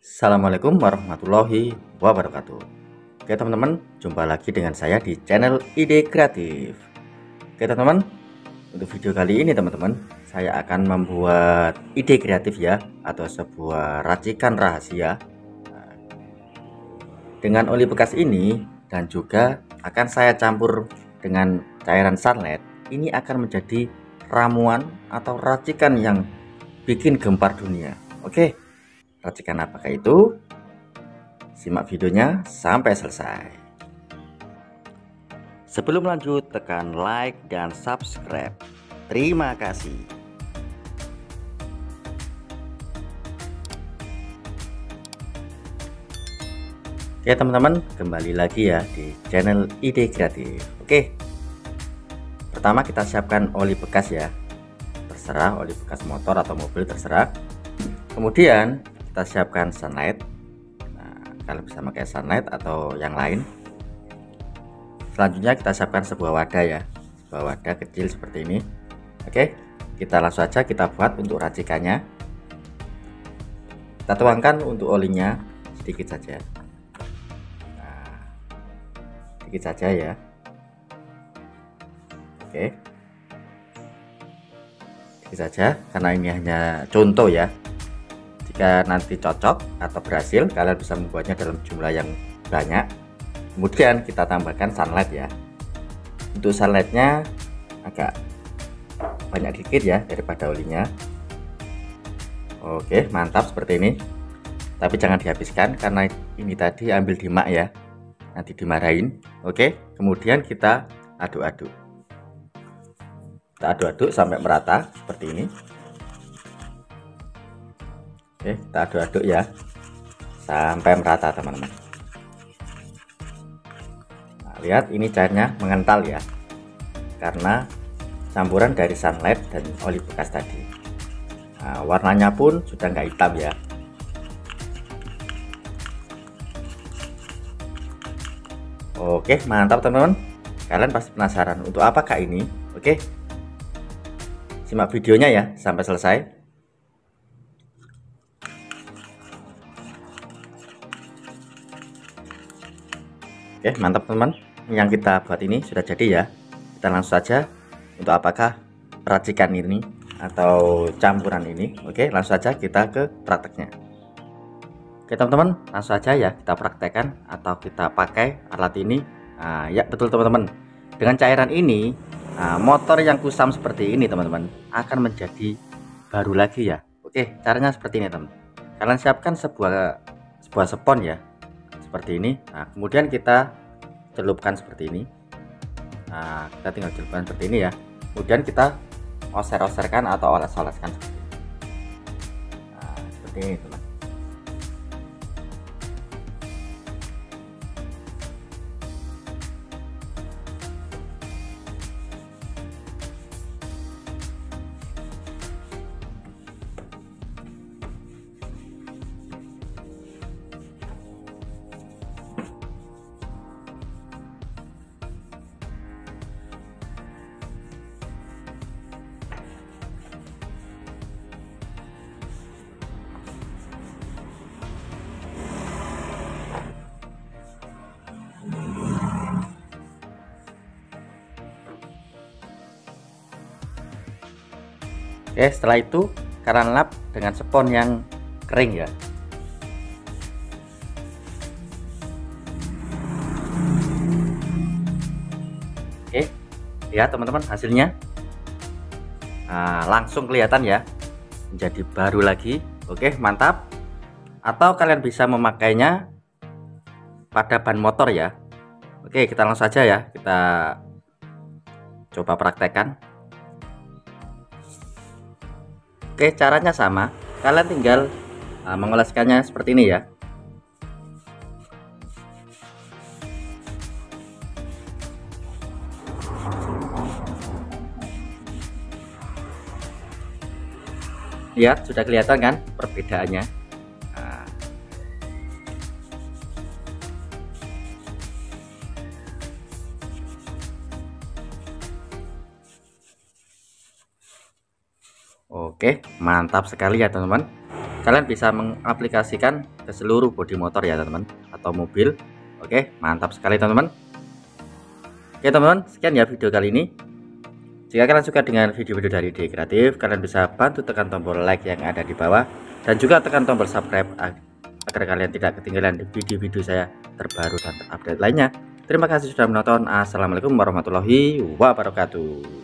Assalamualaikum warahmatullahi wabarakatuh. Oke teman-teman, jumpa lagi dengan saya di channel Ide Kreatif. Oke teman-teman, untuk video kali ini teman-teman, saya akan membuat ide kreatif ya, atau sebuah racikan rahasia dengan oli bekas ini, dan juga akan saya campur dengan cairan sunlight. Ini akan menjadi ramuan atau racikan yang bikin gempar dunia. Oke, racikan apakah itu? Simak videonya sampai selesai. Sebelum lanjut, tekan like dan subscribe. Terima kasih. Oke teman-teman, kembali lagi ya di channel Ide Kreatif. Oke, pertama kita siapkan oli bekas ya, terserah oli bekas motor atau mobil, terserah. Kemudian kita siapkan sunlight. Kalian bisa pakai sunlight atau yang lain. Selanjutnya kita siapkan sebuah wadah ya, sebuah wadah kecil seperti ini. Oke, kita langsung saja kita buat untuk racikannya. Kita tuangkan untuk olinya sedikit saja, sedikit saja ya. Oke, sedikit saja karena ini hanya contoh ya. Jika nanti cocok atau berhasil, kalian bisa membuatnya dalam jumlah yang banyak. Kemudian kita tambahkan sunlight ya. Untuk sunlightnya agak banyak dikit ya daripada olinya. Oke, mantap seperti ini. Tapi jangan dihabiskan karena ini tadi ambil di mak ya, nanti dimarahin. Oke, kemudian kita aduk-aduk. Kita aduk-aduk sampai merata seperti ini. Oke, kita aduk-aduk ya sampai merata teman-teman. Nah, lihat ini cairnya mengental ya, karena campuran dari sunlight dan oli bekas tadi. Nah, warnanya pun sudah nggak hitam ya. Oke, mantap teman-teman. Kalian pasti penasaran untuk apakah ini? Oke, simak videonya ya sampai selesai. Oke, mantap teman-teman. Yang kita buat ini sudah jadi ya. Kita langsung saja untuk apakah racikan ini atau campuran ini. Oke, langsung saja kita ke prakteknya. Oke teman-teman, langsung saja ya kita praktekkan atau kita pakai alat ini. Nah, ya betul teman-teman. Dengan cairan ini, motor yang kusam seperti ini teman-teman akan menjadi baru lagi ya. Oke, caranya seperti ini teman. Kalian siapkan sebuah spons ya, seperti ini. Nah, kemudian kita celupkan seperti ini. Nah, kita tinggal celupkan seperti ini ya. Kemudian kita oser-oserkan atau oles-oleskan seperti ini. Nah, seperti ini teman. Oke, setelah itu kalian lap dengan spons yang kering ya. Oke, lihat teman-teman hasilnya. Nah, langsung kelihatan ya, menjadi baru lagi. Oke, mantap. Atau kalian bisa memakainya pada ban motor ya. Oke, kita langsung saja ya, kita coba praktekkan. Oke, caranya sama. Kalian tinggal mengoleskannya seperti ini ya. Lihat, sudah kelihatan kan perbedaannya. Nah, oke, mantap sekali ya teman-teman. kalian bisa mengaplikasikan ke seluruh bodi motor ya teman-teman, atau mobil. Oke, mantap sekali teman-teman. Oke teman-teman, sekian ya video kali ini. Jika kalian suka dengan video-video dari Ide Kreatif, kalian bisa bantu tekan tombol like yang ada di bawah, dan juga tekan tombol subscribe agar kalian tidak ketinggalan di video-video saya terbaru dan terupdate lainnya. Terima kasih sudah menonton. Assalamualaikum warahmatullahi wabarakatuh.